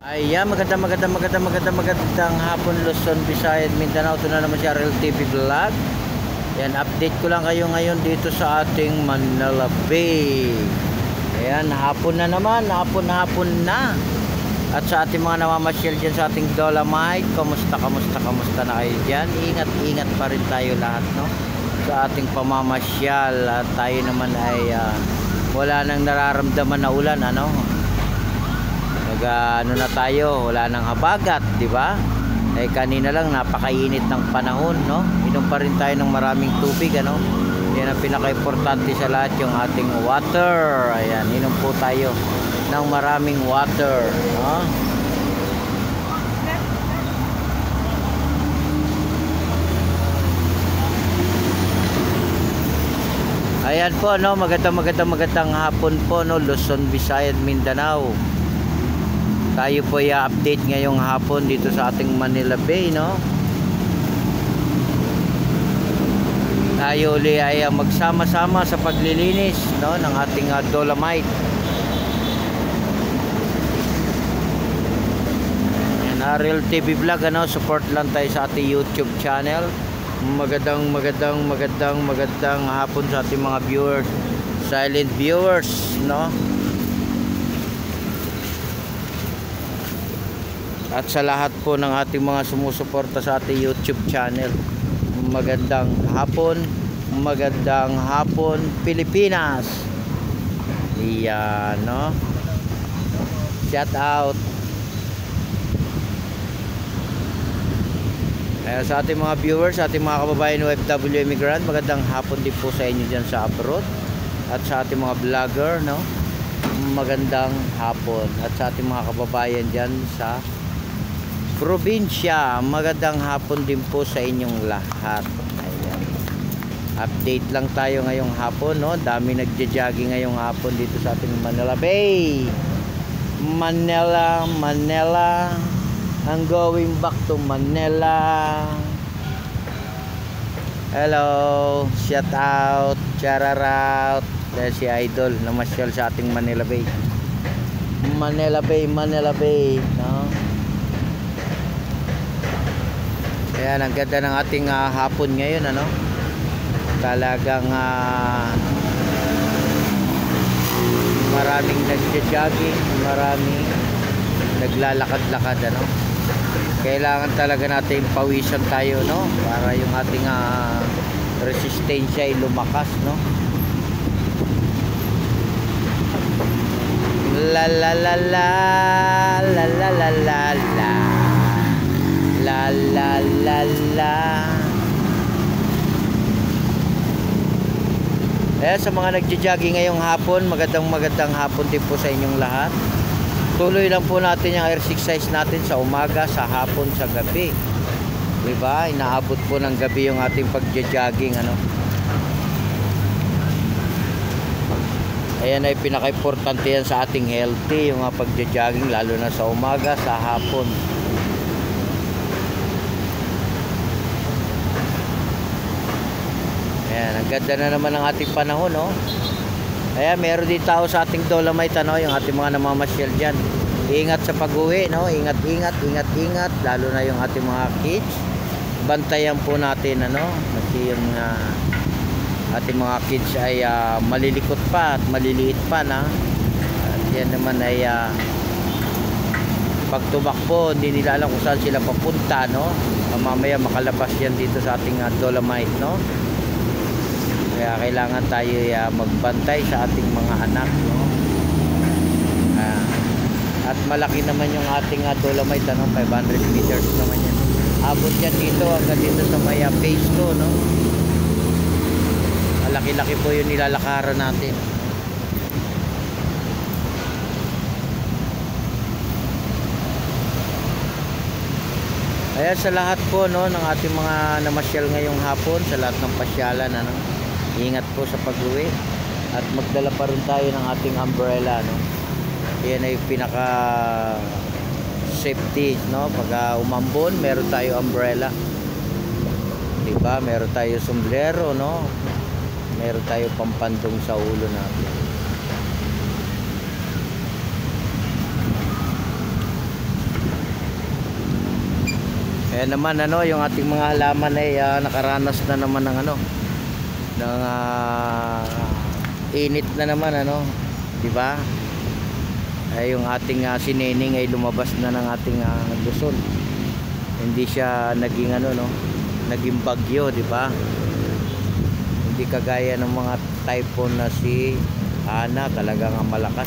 Ayan, magandang hapon, Luzon, Visayas, Mindanao. Ito na naman si RL TV Vlog. Yan, update ko lang kayo ngayon dito sa ating Manila Bay. Ayan, hapon na naman, hapon na. At sa ating mga namamasyal dyan sa ating Dolomite, kamusta na kayo dyan? Ingat pa rin tayo lahat, no? Sa ating pamamasyal. At tayo naman ay wala nang nararamdaman na ulan, ano? Ano na tayo, wala nang habagat, di ba? Eh kanina lang napakainit ng panahon, no? Inom pa rin tayo ng maraming tubig, ano? Yan ang pinaka-importante sa lahat, yung ating water. Ayan, inom po tayo ng maraming water, no? Ayan po, no? Magandang hapon po, no? Luzon, Visayas, Mindanao. Tayo po i-update ngayong hapon dito sa ating Manila Bay, no? Tayo uli ay magsama-sama sa paglilinis, no, ng ating Dolomite. Yan, RL TV Vlog, ano, support lang tayo sa ating YouTube channel. Magandang hapon sa ating mga viewers, silent viewers, no? At sa lahat po ng ating mga sumusuporta sa ating YouTube channel, magandang hapon Pilipinas. Iyan, no? Shout out. Sa ating mga viewers, sa ating mga kababayan OFW immigrant, magandang hapon din po sa inyo dyan sa abroad. At sa ating mga vlogger, no? Magandang hapon. At sa ating mga kababayan dyan sa probinsya, magandang hapon din po sa inyong lahat. Ayan. Update lang tayo ngayong hapon, no? Dami nagja-jogging ngayong hapon dito sa ating Manila Bay. Manila. I'm going back to Manila. Hello, shout out, chararout. Dahil si Idol namasyal sa ating Manila Bay. Manila Bay, no? Ayan, ang ganda ng ating hapon ngayon, ano? Talagang maraming nagja-jogging, maraming naglalakad-lakad, ano? Kailangan talaga natin pawisan tayo, no? Para yung ating resistensya ay lumakas, no? La la la la la la la la la la la la la. Sa mga nagja-jogging ngayong hapon, magandang hapon din po sa inyong lahat. Tuloy lang po natin yung exercise natin sa umaga, sa hapon, sa gabi. Diba? Inaabot po ng gabi yung ating pagja-jogging, ano? Ayan ay pinaka-importante yan sa ating healthy, yung pagja-jogging, lalo na sa umaga, sa hapon. Ayan, ang ganda na naman ng ating panahon, no? Ayan, meron din tao sa ating Dolomite, ano, yung ating mga namamasyal dyan. Ingat sa pag-uwi, no? Ingat, lalo na yung ating mga kids. Bantayan po natin, ano? Kasi yung ating mga kids ay malilikot pa at maliliit pa, na. At yan naman ay pag tumakbo, hindi nila alam kung saan sila papunta, no? Mamaya makalabas yan dito sa ating Dolomite, no? Kaya kailangan tayo magbantay sa ating mga anak, no? At malaki naman yung ating Dolomite, ano? 500 meters naman yan. Abot yan dito hanggang dito sa may phase 2, no? Malaki-laki po yung nilalakaran natin. Ayan, sa lahat po, no, ng ating mga namasyal ngayong hapon, sa lahat ng pasyalan, ano? Ingat po sa pag-uwi at magdala pa rin tayo ng ating umbrella, no? Yan ay pinaka safety, no? Pag umambon, meron tayo umbrella, diba? Meron tayo sombrero, no? Meron tayo pampandong sa ulo natin. Kaya naman yung ating mga halaman ay nakaranas na naman ng ng init na naman di ba? Ay yung ating sinening ay lumabas na ng ating Luzon. Hindi siya naging naging bagyo, di ba? Hindi kagaya ng mga typhoon na si Ana, talagang malakas,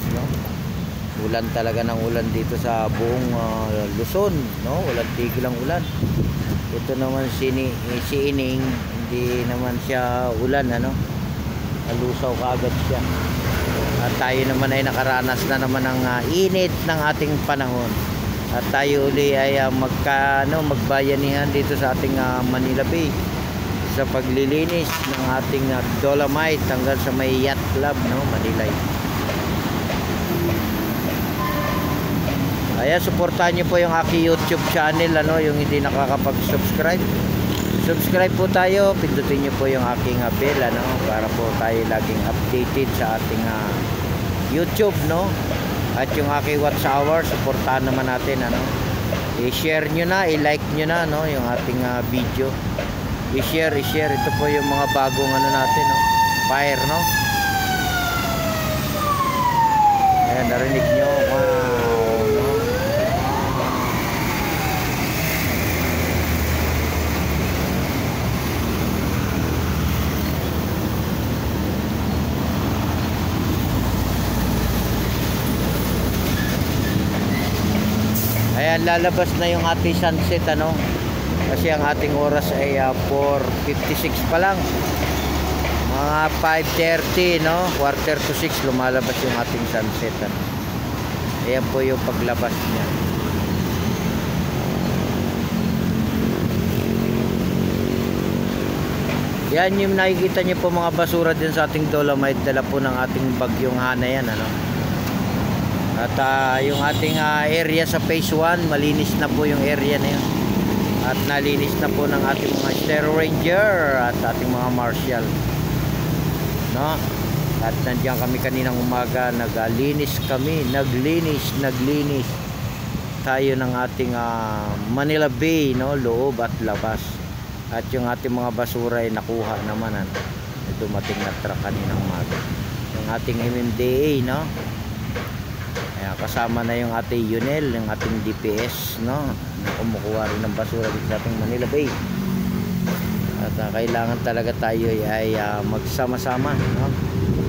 ulan talaga ng ulan dito sa buong Luzon, walang tigil ang ulan. Ito naman si Ining, hindi naman siya ulan, alusaw kaagad siya. At tayo naman ay nakaranas na naman ng init ng ating panahon. At tayo uli ay magbayanihan dito sa ating Manila Bay sa paglilinis ng ating Dolomite hanggang sa may Yacht Club, Manila. Ayan, supportahan nyo po yung aking YouTube channel, yung hindi nakakapag-subscribe. Subscribe po tayo, pindutin nyo po yung aking bell, para po tayo laging updated sa ating YouTube, At yung aking watch hour, supportahan naman natin, I-share nyo na, i-like nyo na, yung ating video. I-share. Ito po yung mga bagong natin, fire, Ayan, narinig nyo. Wow. Ayan, lalabas na yung ating sunset, kasi ang ating oras ay 4:56 pa lang. Mga 5:30, quarter to 6 lumalabas yung ating sunset, Ayan po yung paglabas niya. Yan yung nakikita niyo po mga basura din sa ating Dolomite, dala po ng ating bagyong Hana yan, At yung ating area sa phase 1, malinis na po yung area na yun. At nalinis na po ng ating mga Stero Ranger at ating mga Marshal. At nandiyan kami kaninang umaga, naglinis tayo ng ating Manila Bay, loob at labas. At yung ating mga basura ay nakuha naman, dumating na truck kaninang umaga. Yung ating MMDA, Ayan, kasama na yung ating Yunel, yung ating DPS, na kumukuha rin ng basura dito sa ating Manila Bay. At kailangan talaga tayo ay magsama-sama,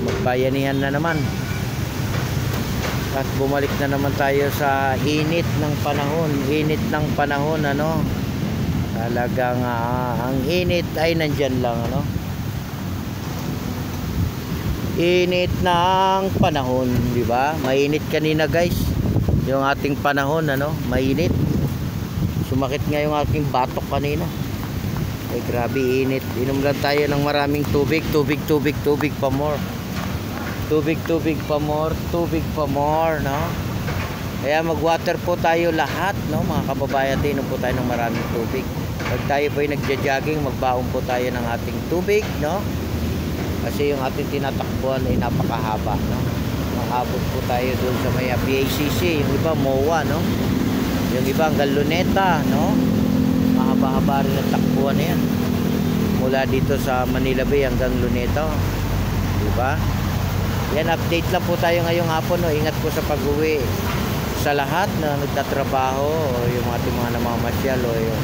magbayanihan na naman. At bumalik na naman tayo sa init ng panahon, Talagang ang init ay nandyan lang, Init ng panahon, di ba? Mainit kanina, guys. Yung ating panahon, mainit. Sumakit nga yung aking batok kanina. Ay, grabe init. Inom lang tayo ng maraming tubig pa more. Tubig pa more, Kaya mag-water po tayo lahat, mga kababayan, inom po tayo ng maraming tubig. Pag tayo po ay nagja-jogging, magbaon po tayo ng ating tubig, Kasi yung ating tinatakbuhan ay napakahaba, Mahabot po tayo doon sa may PACC, yung iba MOA, Yung iba hanggang Luneta, Mahaba-haba rin ang takbuhan na yan. Mula dito sa Manila Bay hanggang Luneta, diba? Yan, update lang po tayo ngayong hapon, Ingat po sa pag-uwi sa lahat na nagtatrabaho, o yung ating mga namamasyal, o yung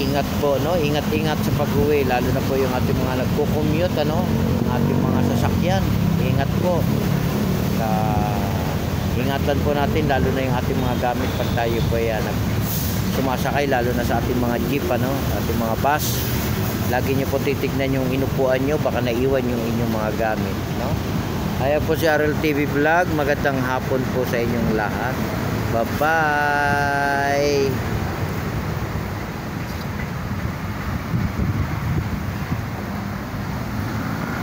ingat po, ingat sa pag-uwi, lalo na po yung ating mga nagko-commute, ang ating mga sasakyan. Ingat po. Ingatan po natin, lalo na yung ating mga gamit pag tayo po ay sumasakay, lalo na sa ating mga jeep, ating mga bus. Lagi nyo po titignan yung inupuan nyo, baka naiwan yung inyong mga gamit, Kaya po si RLTV Vlog, magandang hapon po sa inyong lahat. Bye-bye!